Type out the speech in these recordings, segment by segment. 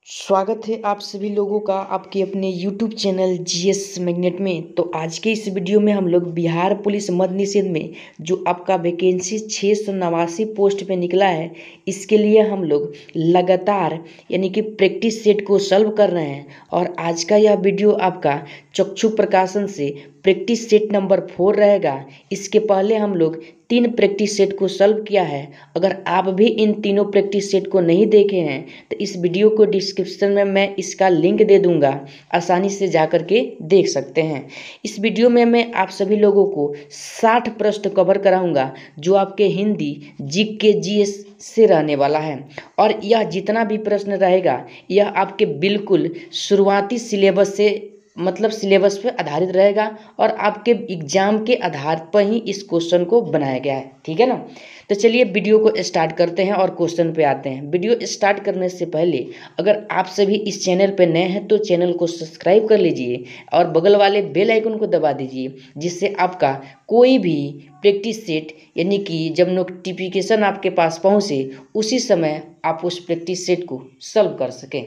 स्वागत है आप सभी लोगों का आपके अपने YouTube चैनल जीएस मैग्नेट में। तो आज के इस वीडियो में हम लोग बिहार पुलिस मद्य निषेध में जो आपका वैकेंसी 689 पोस्ट पे निकला है, इसके लिए हम लोग लगातार यानी कि प्रैक्टिस सेट को सॉल्व कर रहे हैं। और आज का यह वीडियो आपका चक्षु प्रकाशन से प्रैक्टिस सेट नंबर 4 रहेगा। इसके पहले हम लोग 3 प्रैक्टिस सेट को सॉल्व किया है। अगर आप भी इन तीनों प्रैक्टिस सेट को नहीं देखे हैं तो इस वीडियो को डिस्क्रिप्शन में मैं इसका लिंक दे दूंगा, आसानी से जा कर के देख सकते हैं। इस वीडियो में मैं आप सभी लोगों को 60 प्रश्न कवर कराऊंगा जो आपके हिंदी जीके जीएस से रहने वाला है। और यह जितना भी प्रश्न रहेगा यह आपके बिल्कुल शुरुआती सिलेबस से सिलेबस पे आधारित रहेगा और आपके एग्जाम के आधार पर ही इस क्वेश्चन को बनाया गया है। ठीक है ना। तो चलिए वीडियो को स्टार्ट करते हैं और क्वेश्चन पे आते हैं। वीडियो स्टार्ट करने से पहले अगर आप सभी इस चैनल पे नए हैं तो चैनल को सब्सक्राइब कर लीजिए और बगल वाले बेल आइकन को दबा दीजिए, जिससे आपका कोई भी प्रैक्टिस सेट यानी कि जब नोटिफिकेशन आपके पास पहुँचे उसी समय आप उस प्रैक्टिस सेट को सॉल्व कर सकें।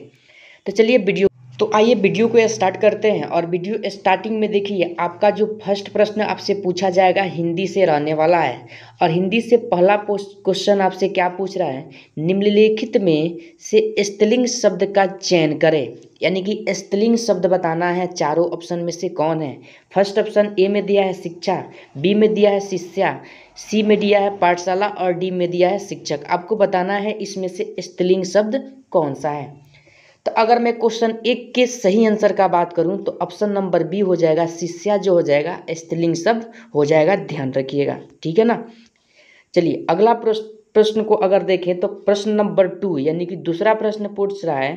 तो चलिए आइए वीडियो को स्टार्ट करते हैं। और वीडियो स्टार्टिंग में देखिए, आपका जो फर्स्ट प्रश्न आपसे पूछा जाएगा हिंदी से रहने वाला है। और हिंदी से पहला क्वेश्चन आपसे क्या पूछ रहा है, निम्नलिखित में से स्त्रीलिंग शब्द का चयन करें। यानी कि स्त्रीलिंग शब्द बताना है। चारों ऑप्शन में से कौन है। फर्स्ट ऑप्शन ए में दिया है शिक्षा, बी में दिया है शिष्या, सी में दिया है पाठशाला और डी में दिया है शिक्षक। आपको बताना है इसमें से स्त्रीलिंग शब्द कौन सा है। तो अगर मैं क्वेश्चन 1 के सही आंसर का बात करूं तो ऑप्शन नंबर बी हो जाएगा, शिष्या जो हो जाएगा स्त्रीलिंग शब्द हो जाएगा, ध्यान रखिएगा। ठीक है ना। चलिए अगला प्रश्न को अगर देखें तो प्रश्न नंबर 2 यानी कि दूसरा प्रश्न पूछ रहा है,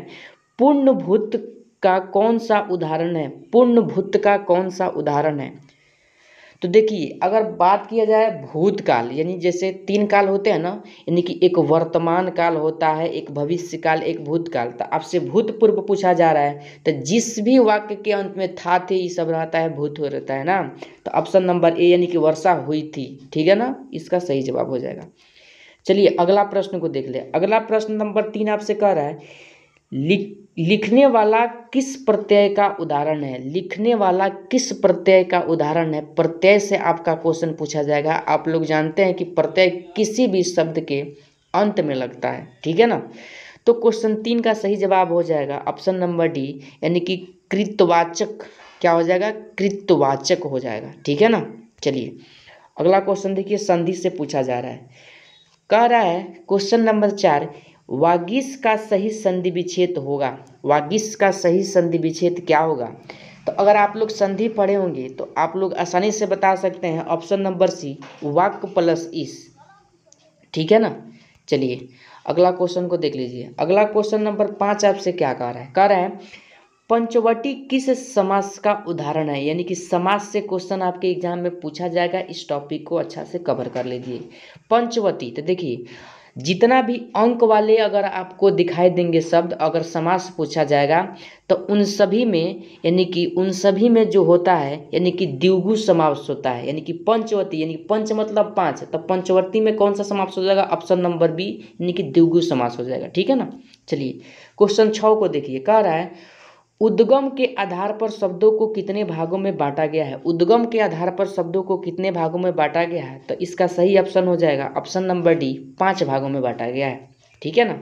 पूर्ण भूत का कौन सा उदाहरण है। पूर्ण भूत का कौन सा उदाहरण है। तो देखिए अगर बात किया जाए भूतकाल, यानी जैसे 3 काल होते हैं ना, यानी कि एक वर्तमान काल होता है, एक भविष्य काल, एक भूतकाल। तो आपसे भूतपूर्व पूछा जा रहा है तो जिस भी वाक्य के अंत में था थे ये सब रहता है, भूत हो रहता है ना। तो ऑप्शन नंबर ए यानी कि वर्षा हुई थी, ठीक है ना, इसका सही जवाब हो जाएगा। चलिए अगला प्रश्न को देख ले। अगला प्रश्न नंबर 3 आपसे कह रहा है, लिखने वाला किस प्रत्यय का उदाहरण है। लिखने वाला किस प्रत्यय का उदाहरण है। प्रत्यय से आपका क्वेश्चन पूछा जाएगा। आप लोग जानते हैं कि प्रत्यय किसी भी शब्द के अंत में लगता है, ठीक है ना। तो क्वेश्चन 3 का सही जवाब हो जाएगा ऑप्शन नंबर डी, यानी कि कृतवाचक। क्या हो जाएगा, कृतवाचक हो जाएगा, ठीक है ना। चलिए अगला क्वेश्चन देखिए, संधि से पूछा जा रहा है। कह रहा है क्वेश्चन नंबर 4, वागीश का सही संधि विच्छेद होगा। वागीश का सही संधि विच्छेद क्या होगा। तो अगर आप लोग संधि पढ़े होंगे तो आप लोग आसानी से बता सकते हैं ऑप्शन नंबर सी, वाक प्लस इस, ठीक है ना। चलिए अगला क्वेश्चन को देख लीजिए। अगला क्वेश्चन नंबर 5 आपसे क्या कह रहा है। कह रहा है पंचवटी किस समास का उदाहरण है। यानी कि समास से क्वेश्चन आपके एग्जाम में पूछा जाएगा। इस टॉपिक को अच्छा से कवर कर लीजिए। पंचवटी, तो देखिए जितना भी अंक वाले अगर आपको दिखाई देंगे शब्द, अगर समास पूछा जाएगा तो उन सभी में यानी कि उन सभी में जो होता है यानी कि द्विगु समास होता है। यानी कि पंचवटी यानी कि पंच मतलब 5, तो पंचवटी में कौन सा समास हो जाएगा, ऑप्शन नंबर बी यानी कि द्विगु समास हो जाएगा, ठीक है ना। चलिए क्वेश्चन 6 को देखिए। कह रहा है उद्गम के आधार पर शब्दों को कितने भागों में बांटा गया है। उद्गम के आधार पर शब्दों को कितने भागों में बांटा गया है। तो इसका सही ऑप्शन हो जाएगा ऑप्शन नंबर डी, 5 भागों में बांटा गया है, ठीक है ना।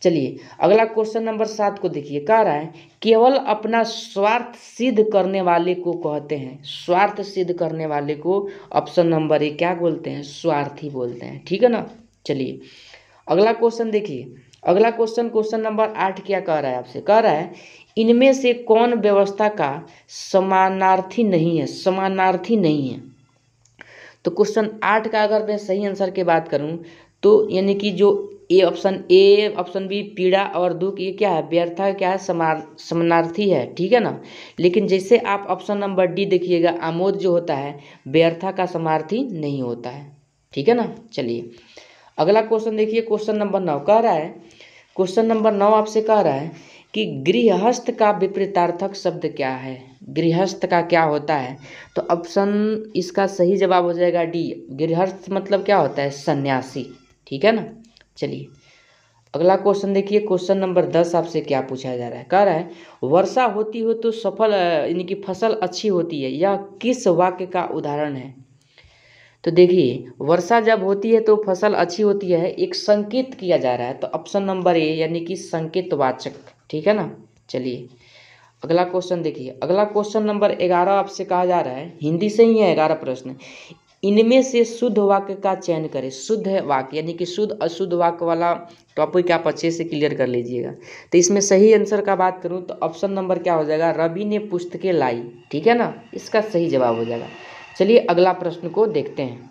चलिए अगला क्वेश्चन नंबर 7 को देखिए। कह रहा है केवल अपना स्वार्थ सिद्ध करने वाले को कहते हैं। स्वार्थ सिद्ध करने वाले को ऑप्शन नंबर ए क्या बोलते हैं, स्वार्थी बोलते हैं, ठीक है ना। चलिए अगला क्वेश्चन देखिए। अगला क्वेश्चन नंबर 8 क्या कह रहा है आपसे। कह रहा है इनमें से कौन व्यवस्था का समानार्थी नहीं है। समानार्थी नहीं है। तो क्वेश्चन 8 का अगर मैं सही आंसर की बात करूं तो यानी कि जो ए ऑप्शन बी पीड़ा और दुख, ये क्या है, व्यर्थ है, क्या है, समानार्थी है, ठीक है ना। लेकिन जैसे आप ऑप्शन नंबर डी देखिएगा, आमोद जो होता है व्यर्था का समानार्थी नहीं होता है, ठीक है ना। चलिए अगला क्वेश्चन देखिए। क्वेश्चन नंबर 9 कह रहा है, क्वेश्चन नंबर 9 आपसे कह रहा है कि गृहस्थ का विपरीतार्थक शब्द क्या है। गृहस्थ का क्या होता है। तो ऑप्शन इसका सही जवाब हो जाएगा डी, गृहस्थ मतलब क्या होता है, सन्यासी, ठीक है ना। चलिए अगला क्वेश्चन देखिए, क्वेश्चन नंबर 10 आपसे क्या पूछा जा रहा है। कह रहा है वर्षा होती हो तो सफल यानी कि फसल अच्छी होती है, यह किस वाक्य का उदाहरण है। तो देखिए, वर्षा जब होती है तो फसल अच्छी होती है, एक संकेत किया जा रहा है, तो ऑप्शन नंबर ए यानी कि संकेतवाचक। ठीक है ना। चलिए अगला क्वेश्चन देखिए, अगला क्वेश्चन नंबर 11 आपसे कहा जा रहा है, हिंदी से ही है 11 प्रश्न। इनमें से शुद्ध वाक्य का चयन करें। शुद्ध वाक्य यानी कि शुद्ध अशुद्ध वाक्य वाला टॉपिक आप अच्छे से क्लियर कर लीजिएगा। तो इसमें सही आंसर का बात करूं तो ऑप्शन नंबर क्या हो जाएगा, रवि ने पुस्तकें लाई। ठीक है ना, इसका सही जवाब हो जाएगा। चलिए अगला प्रश्न को देखते हैं।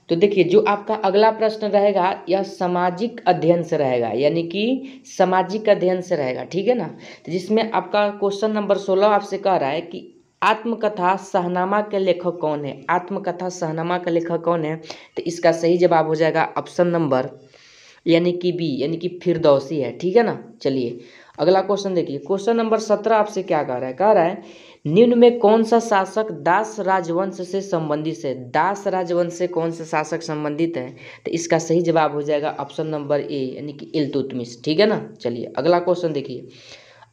तो देखिए, जो आपका अगला प्रश्न रहेगा यह सामाजिक अध्ययन से रहेगा, यानी कि सामाजिक अध्ययन से रहेगा। ठीक है ना। तो जिसमें आपका क्वेश्चन नंबर 16 आपसे कह रहा है कि आत्मकथा शाहनामा के लेखक कौन है। आत्मकथा शाहनामा का लेखक कौन है, तो इसका सही जवाब हो जाएगा ऑप्शन नंबर यानी कि बी यानी कि फिरदौसी है। ठीक है ना। चलिए अगला क्वेश्चन देखिए, क्वेश्चन नंबर 17 आपसे क्या कह रहा है। कह रहा है निम्न में कौन सा शासक दास राजवंश से संबंधित है। दास राजवंश से कौन सा शासक संबंधित है, तो इसका सही जवाब हो जाएगा ऑप्शन नंबर ए यानी कि इल्तुतमिश। ठीक है ना। चलिए अगला क्वेश्चन देखिए,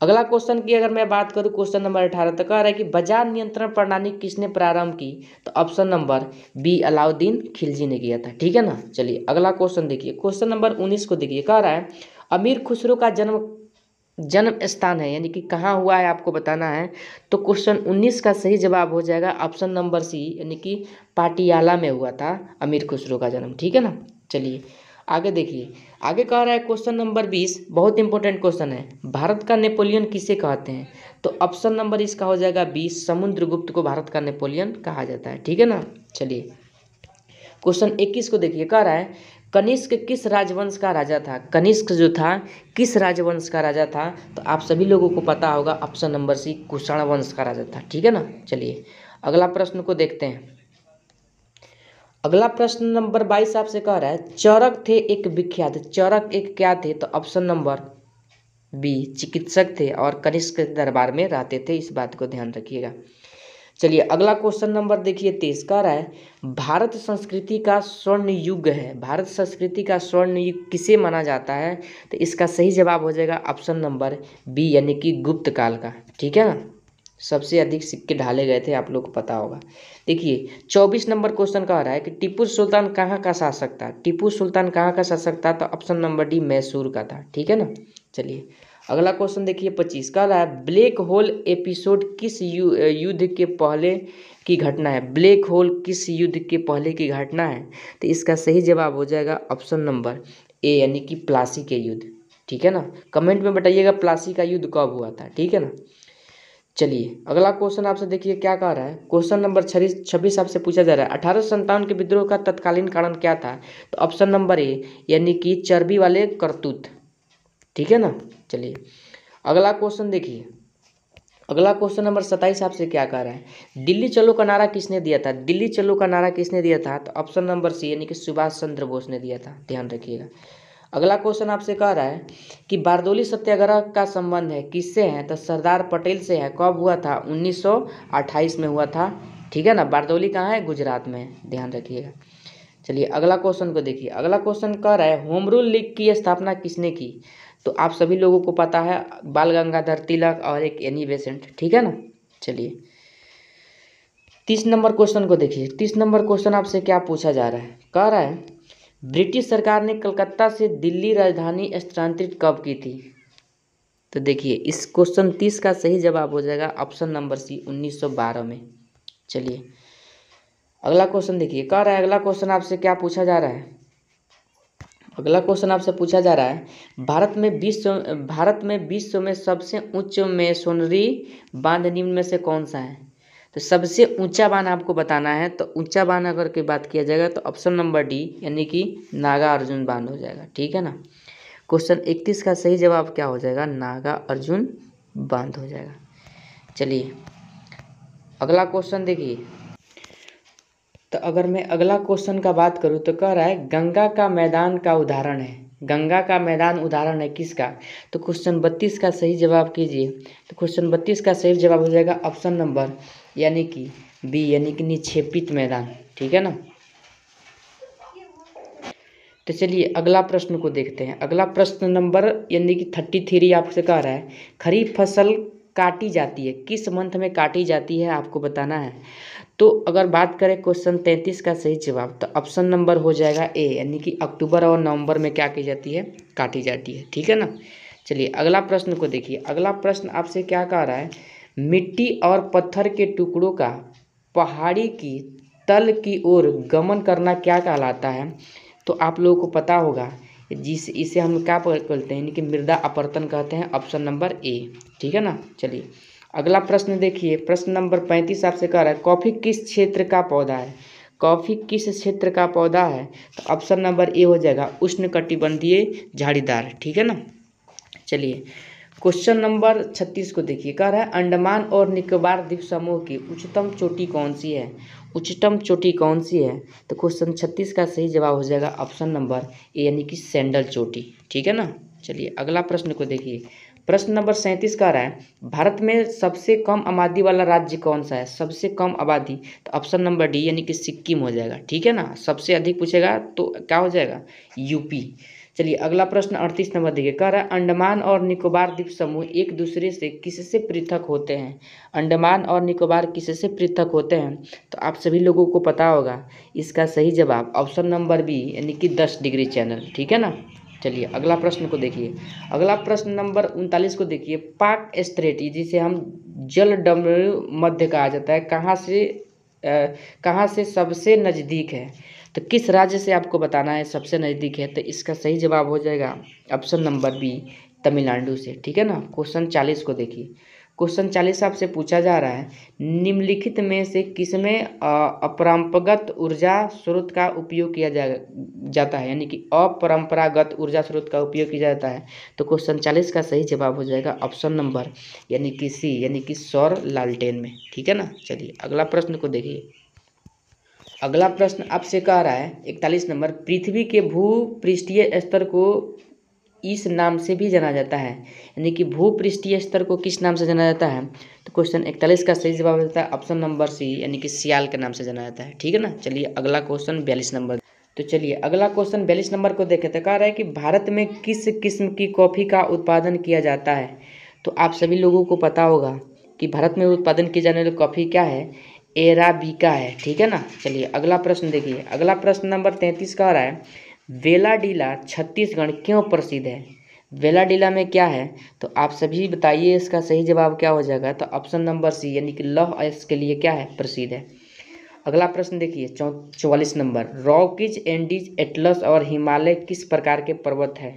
अगला क्वेश्चन की अगर मैं बात करूं क्वेश्चन नंबर 18, तो कह रहा है कि बाजार नियंत्रण प्रणाली किसने प्रारंभ की, तो option number B Alauddin Khilji ने किया था। ठीक है ना। चलिए अगला क्वेश्चन देखिए, क्वेश्चन नंबर 19 को देखिए। कह रहा है अमीर खुसरो का जन्म स्थान है, यानी कि कहाँ हुआ है आपको बताना है। तो क्वेश्चन 19 का सही जवाब हो जाएगा ऑप्शन नंबर सी यानी कि पाटियाला में हुआ था अमीर खुसरो का जन्म। ठीक है ना। चलिए आगे देखिए, आगे कह रहा है क्वेश्चन नंबर 20, बहुत इंपॉर्टेंट क्वेश्चन है, भारत का नेपोलियन किसे कहते हैं। तो ऑप्शन नंबर इसका हो जाएगा 20, समुद्रगुप्त को भारत का नेपोलियन कहा जाता है। ठीक है ना। चलिए क्वेश्चन 21 को देखिए। कह रहा है कनिष्क किस राजवंश का राजा था। कनिष्क जो था किस राजवंश का राजा था, तो आप सभी लोगों को पता होगा ऑप्शन नंबर सी कुषाण वंश का राजा था। ठीक है ना। चलिए अगला प्रश्न को देखते हैं। अगला प्रश्न नंबर 22 आपसे कह रहा है चरक थे एक विख्यात। चरक एक क्या थे, तो ऑप्शन नंबर बी चिकित्सक थे और कनिष्क के दरबार में रहते थे, इस बात को ध्यान रखिएगा। चलिए अगला क्वेश्चन नंबर देखिए 23, कह रहा है भारत संस्कृति का स्वर्ण युग है। भारत संस्कृति का स्वर्ण युग किसे माना जाता है, तो इसका सही जवाब हो जाएगा ऑप्शन नंबर बी यानी कि गुप्त काल का। ठीक है ना। सबसे अधिक सिक्के ढाले गए थे, आप लोग को पता होगा। देखिए 24 नंबर क्वेश्चन कह रहा है कि टीपू सुल्तान कहाँ का शासक था। टीपू सुल्तान कहाँ का शासक था, तो ऑप्शन नंबर डी मैसूर का था। ठीक है ना। चलिए अगला क्वेश्चन देखिए 25, कह रहा है ब्लैक होल एपिसोड किस युद्ध के पहले की घटना है। ब्लैक होल किस युद्ध के पहले की घटना है, तो इसका सही जवाब हो जाएगा ऑप्शन नंबर ए यानी कि प्लासी के युद्ध। ठीक है ना। कमेंट में बताइएगा प्लासी का युद्ध कब हुआ था। ठीक है ना। चलिए अगला क्वेश्चन आपसे देखिए क्या कह रहा है, क्वेश्चन नंबर 26 आपसे पूछा जा रहा है 1857 के विद्रोह का तत्कालीन कारण क्या था, तो ऑप्शन नंबर ए यानी कि चर्बी वाले करतूत। ठीक है ना। चलिए अगला क्वेश्चन देखिए, अगला क्वेश्चन नंबर 27 आपसे क्या कह रहा है दिल्ली चलो का नारा किसने दिया था। दिल्ली चलो का नारा किसने दिया था, तो ऑप्शन नंबर सी यानी कि सुभाष चंद्र बोस ने दिया था, ध्यान रखिएगा। अगला क्वेश्चन आपसे कह रहा है कि बारदौली सत्याग्रह का संबंध है किससे है, तो सरदार पटेल से है। कब हुआ था, 1928 में हुआ था। ठीक है ना। बारदौली कहाँ है, गुजरात में, ध्यान रखिएगा। चलिए अगला क्वेश्चन को देखिए, अगला क्वेश्चन कह रहा है होम रूल लीग की स्थापना किसने की, तो आप सभी लोगों को पता है बाल गंगाधर तिलक और एक एनी बेसेंट। ठीक है ना। चलिए 30 नंबर क्वेश्चन को देखिए, 30 नंबर क्वेश्चन आपसे क्या पूछा जा रहा है। कह रहा है ब्रिटिश सरकार ने कलकत्ता से दिल्ली राजधानी स्थानांतरित कब की थी, तो देखिए इस क्वेश्चन 30 का सही जवाब हो जाएगा ऑप्शन नंबर सी 1912 में। चलिए अगला क्वेश्चन देखिए, कह रहा है अगला क्वेश्चन आपसे क्या पूछा जा रहा है। अगला क्वेश्चन आपसे पूछा जा रहा है भारत में विश्व में सबसे उच्च मेसोनरी बांध निम्न में से कौन सा है, तो सबसे ऊंचा बांध आपको बताना है। तो ऊंचा बांध अगर की बात किया जाएगा तो ऑप्शन नंबर डी यानी कि नागा अर्जुन बांध हो जाएगा। ठीक है ना। क्वेश्चन 31 का सही जवाब क्या हो जाएगा, नागा अर्जुन बांध हो जाएगा। चलिए अगला क्वेश्चन देखिए, तो अगर मैं अगला क्वेश्चन का बात करूँ तो कह रहा है गंगा का मैदान का उदाहरण है। गंगा का मैदान उदाहरण है किसका, तो क्वेश्चन 32 का सही जवाब कीजिए। तो क्वेश्चन 32 का सही जवाब हो जाएगा ऑप्शन नंबर यानी कि बी यानी कि निक्षेपित मैदान। ठीक है ना। तो चलिए अगला प्रश्न को देखते हैं। अगला प्रश्न नंबर यानी कि 33 आपसे कह रहा है, खरीफ फसल काटी जाती है किस मंथ में काटी जाती है, आपको बताना है। तो अगर बात करें क्वेश्चन 33 का सही जवाब, तो ऑप्शन नंबर हो जाएगा ए, यानी कि अक्टूबर और नवंबर में क्या की जाती है, काटी जाती है। ठीक है ना। चलिए अगला प्रश्न को देखिए। अगला प्रश्न आपसे क्या कह रहा है, मिट्टी और पत्थर के टुकड़ों का पहाड़ी की तल की ओर गमन करना क्या कहलाता है। तो आप लोगों को पता होगा, इसे हम क्या बोलते हैं, यानी कि मृदा अपरतन कहते हैं। Option number A. ठीक है ना। चलिए अगला प्रश्न देखिए। प्रश्न नंबर 35 आपसे कह रहा है, कॉफ़ी किस क्षेत्र का पौधा है। कॉफ़ी किस क्षेत्र का पौधा है, तो ऑप्शन नंबर ए हो जाएगा उष्णकटिबंधीय झाड़ीदार। ठीक है ना। चलिए क्वेश्चन नंबर 36 को देखिए। कह रहा है, अंडमान और निकोबार द्वीप समूह की उच्चतम चोटी कौन सी है। उच्चतम चोटी कौन सी है, तो क्वेश्चन 36 का सही जवाब हो जाएगा ऑप्शन नंबर ए, यानी कि सैंडल चोटी। ठीक है ना। चलिए अगला प्रश्न को देखिए। प्रश्न नंबर 37 कह रहा है, भारत में सबसे कम आबादी वाला राज्य कौन सा है। सबसे कम आबादी, तो ऑप्शन नंबर डी, यानी कि सिक्किम हो जाएगा। ठीक है ना। सबसे अधिक पूछेगा तो क्या हो जाएगा, यूपी। चलिए अगला प्रश्न 38 नंबर देखिए। कह रहा है, अंडमान और निकोबार द्वीप समूह एक दूसरे से किससे पृथक होते हैं। अंडमान और निकोबार किससे पृथक होते हैं, तो आप सभी लोगों को पता होगा। इसका सही जवाब ऑप्शन नंबर बी, यानी कि 10 डिग्री चैनल। ठीक है ना। चलिए अगला प्रश्न को देखिए। अगला प्रश्न नंबर 39 को देखिए। पाक स्ट्रेट, जिसे हम जल डमरू मध्य कहा जाता है, कहाँ से सबसे नज़दीक है। तो किस राज्य से आपको बताना है सबसे नज़दीक है, तो इसका सही जवाब हो जाएगा ऑप्शन नंबर बी, तमिलनाडु से। ठीक है ना। क्वेश्चन 40 को देखिए। क्वेश्चन 40 आपसे पूछा जा रहा है, निम्नलिखित में से किसमें अपरंपरागत ऊर्जा स्रोत का उपयोग किया जाता है, यानी कि अपरंपरागत ऊर्जा स्रोत का उपयोग किया जाता है। तो क्वेश्चन 40 का सही जवाब हो जाएगा ऑप्शन नंबर, यानी कि सी, यानी कि सौर लालटेन में। ठीक है ना। चलिए अगला प्रश्न को देखिए। अगला प्रश्न आपसे कह रहा है 41 नंबर, पृथ्वी के भूपृष्ठीय स्तर को इस नाम से भी जाना जाता है, यानी कि भूपृष्ठीय स्तर को किस नाम से जाना जाता है। तो क्वेश्चन 41 का सही जवाब होता है ऑप्शन नंबर सी, यानी कि सियाल के नाम से जाना जाता है। ठीक है ना। चलिए अगला क्वेश्चन 42 नंबर। तो चलिए अगला क्वेश्चन 42 नंबर को देखें। तो कह रहा है कि भारत में किस किस्म की कॉफ़ी का उत्पादन किया जाता है। तो आप सभी लोगों को पता होगा कि भारत में उत्पादन की जाने वाली कॉफ़ी क्या है, एराबिका है। ठीक है ना। चलिए अगला प्रश्न देखिए। अगला प्रश्न नंबर 33 का आ रहा है, वेलाडीला छत्तीसगढ़ क्यों प्रसिद्ध है। वेलाडीला में क्या है, तो आप सभी बताइए इसका सही जवाब क्या हो जाएगा। तो ऑप्शन नंबर सी, यानी कि लौह अयस्क के लिए क्या है, प्रसिद्ध है। अगला प्रश्न देखिए 44 नंबर, रॉकीज, एंडीज, एटलस और हिमालय किस प्रकार के पर्वत है।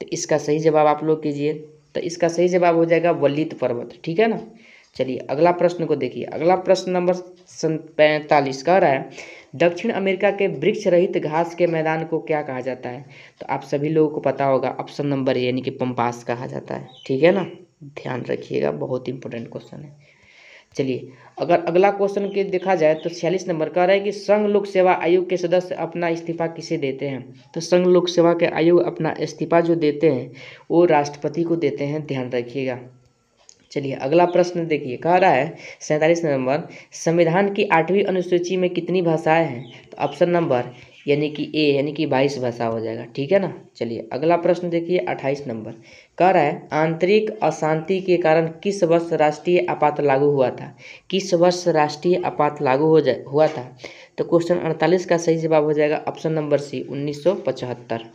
तो इसका सही जवाब आप लोग कीजिए। तो इसका सही जवाब हो जाएगा वल्लीत पर्वत। ठीक है ना। चलिए अगला प्रश्न को देखिए। अगला प्रश्न नंबर 45 कह रहा है, दक्षिण अमेरिका के वृक्ष रहित घास के मैदान को क्या कहा जाता है। तो आप सभी लोगों को पता होगा ऑप्शन नंबर ए, यानी कि पंपास कहा जाता है। ठीक है ना। ध्यान रखिएगा, बहुत इंपॉर्टेंट क्वेश्चन है। चलिए अगर अगला क्वेश्चन के देखा जाए तो 46 नंबर कह रहा है कि संघ लोक सेवा आयोग के सदस्य अपना इस्तीफा किसे देते हैं। तो संघ लोक सेवा के आयोग अपना इस्तीफा जो देते हैं वो राष्ट्रपति को देते हैं, ध्यान रखिएगा। चलिए अगला प्रश्न देखिए। कह रहा है 47 नंबर, संविधान की 8वीं अनुसूची में कितनी भाषाएं हैं। तो ऑप्शन नंबर, यानी कि ए, यानी कि 22 भाषा हो जाएगा। ठीक है ना। चलिए अगला प्रश्न देखिए 28 नंबर। कह रहा है, आंतरिक अशांति के कारण किस वर्ष राष्ट्रीय आपात लागू हुआ था। किस वर्ष राष्ट्रीय आपात लागू हुआ था। तो क्वेश्चन 48 का सही जवाब हो जाएगा ऑप्शन नंबर सी, 1975।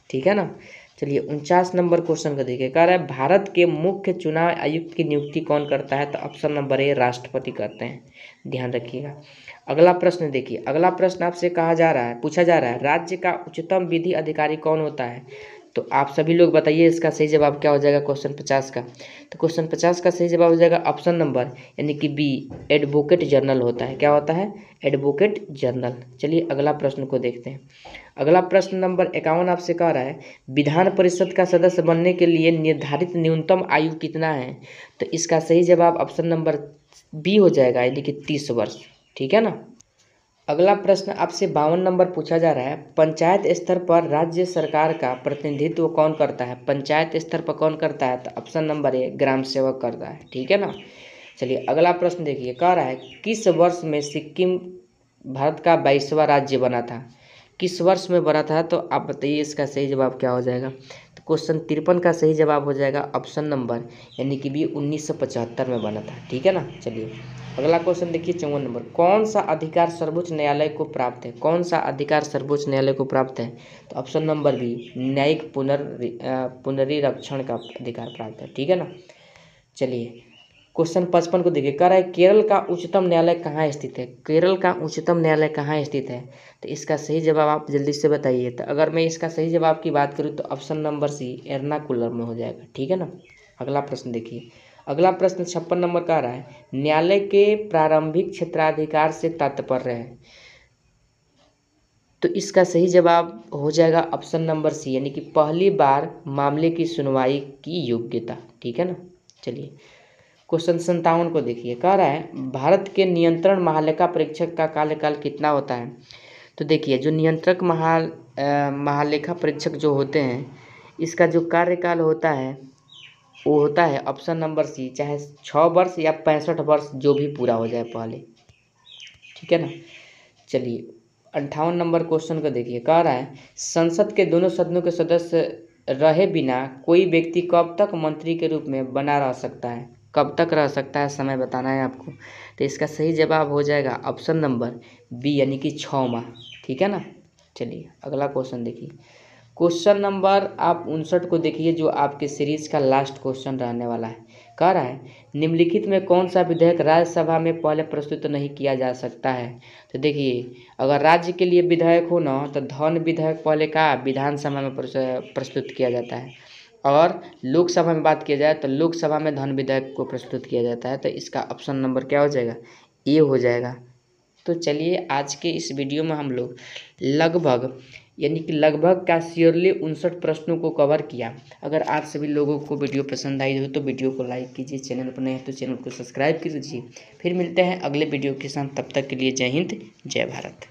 ठीक है ना। चलिए 49 नंबर क्वेश्चन का देखिए। कह रहा है, भारत के मुख्य चुनाव आयुक्त की नियुक्ति कौन करता है। तो ऑप्शन नंबर ए, राष्ट्रपति करते हैं, ध्यान रखिएगा। अगला प्रश्न देखिए। अगला प्रश्न आपसे पूछा जा रहा है, राज्य का उच्चतम विधि अधिकारी कौन होता है। तो आप सभी लोग बताइए इसका सही जवाब क्या हो जाएगा क्वेश्चन 50 का। तो क्वेश्चन 50 का सही जवाब हो जाएगा ऑप्शन नंबर, यानी कि बी, एडवोकेट जनरल होता है। क्या होता है, एडवोकेट जनरल। चलिए अगला प्रश्न को देखते हैं। अगला प्रश्न नंबर 51 आपसे कह रहा है, विधान परिषद का सदस्य बनने के लिए निर्धारित न्यूनतम आयु कितना है। तो इसका सही जवाब ऑप्शन नंबर बी हो जाएगा, यानी कि 30 वर्ष। ठीक है ना। अगला प्रश्न आपसे 52 नंबर पूछा जा रहा है, पंचायत स्तर पर राज्य सरकार का प्रतिनिधित्व कौन करता है। पंचायत स्तर पर कौन करता है। तो ऑप्शन नंबर ए, ग्राम सेवक करता है। ठीक है ना। चलिए अगला प्रश्न देखिए। कह रहा है, किस वर्ष में सिक्किम भारत का 22वां राज्य बना था। किस वर्ष में बना था? तो आप बताइए इसका सही जवाब क्या हो जाएगा। तो क्वेश्चन 53 का सही जवाब हो जाएगा ऑप्शन नंबर यानी कि भी 1975 में बना था। ठीक है ना। चलिए अगला क्वेश्चन देखिए 54 नंबर। कौन सा अधिकार सर्वोच्च न्यायालय को प्राप्त है? कौन सा अधिकार सर्वोच्च न्यायालय को प्राप्त है? तो ऑप्शन नंबर बी न्यायिक पुनरीक्षण का अधिकार प्राप्त है। ठीक है ना। चलिए क्वेश्चन 55 को देखिए, कह रहा है केरल का उच्चतम न्यायालय कहाँ स्थित है? केरल का उच्चतम न्यायालय कहाँ स्थित है? तो इसका सही जवाब आप जल्दी से बताइए। तो अगर मैं इसका सही जवाब की बात करूँ तो ऑप्शन नंबर सी एर्नाकुलम में हो जाएगा। ठीक है ना। अगला प्रश्न देखिए, अगला प्रश्न 56 नंबर का रहा है न्यायालय के प्रारंभिक क्षेत्राधिकार से तात्पर्य है। तो इसका सही जवाब हो जाएगा ऑप्शन नंबर सी यानी कि पहली बार मामले की सुनवाई की योग्यता। ठीक है ना। चलिए क्वेश्चन 57 को देखिए, कह रहा है भारत के नियंत्रण महालेखा परीक्षक का कार्यकाल कितना होता है? तो देखिए जो नियंत्रक महालेखा परीक्षक जो होते हैं इसका जो कार्यकाल होता है वो होता है ऑप्शन नंबर सी, चाहे 6 वर्ष या 65 वर्ष जो भी पूरा हो जाए पहले। ठीक है ना। चलिए 58 नंबर क्वेश्चन को देखिए, कह रहा है संसद के दोनों सदनों के सदस्य रहे बिना कोई व्यक्ति कब तक मंत्री के रूप में बना रह सकता है? कब तक रह सकता है समय बताना है आपको। तो इसका सही जवाब हो जाएगा ऑप्शन नंबर बी यानी कि 6 माह। ठीक है ना। चलिए अगला क्वेश्चन देखिए, क्वेश्चन नंबर आप 59 को देखिए जो आपके सीरीज का लास्ट क्वेश्चन रहने वाला है। कह रहा है निम्नलिखित में कौन सा विधेयक राज्यसभा में पहले प्रस्तुत नहीं किया जा सकता है? तो देखिए अगर राज्य के लिए विधेयक हो ना तो धन विधेयक पहले का विधानसभा में प्रस्तुत किया जाता है, और लोकसभा में बात किया जाए तो लोकसभा में धन विधेयक को प्रस्तुत किया जाता है। तो इसका ऑप्शन नंबर क्या हो जाएगा? ए हो जाएगा। तो चलिए आज के इस वीडियो में हम लोग लगभग का श्योरली 59 प्रश्नों को कवर किया। अगर आप सभी लोगों को वीडियो पसंद आई हो तो वीडियो को लाइक कीजिए, चैनल पर नए हैं तो चैनल को सब्सक्राइब कीजिए। फिर मिलते हैं अगले वीडियो के साथ, तब तक के लिए जय हिंद जय भारत।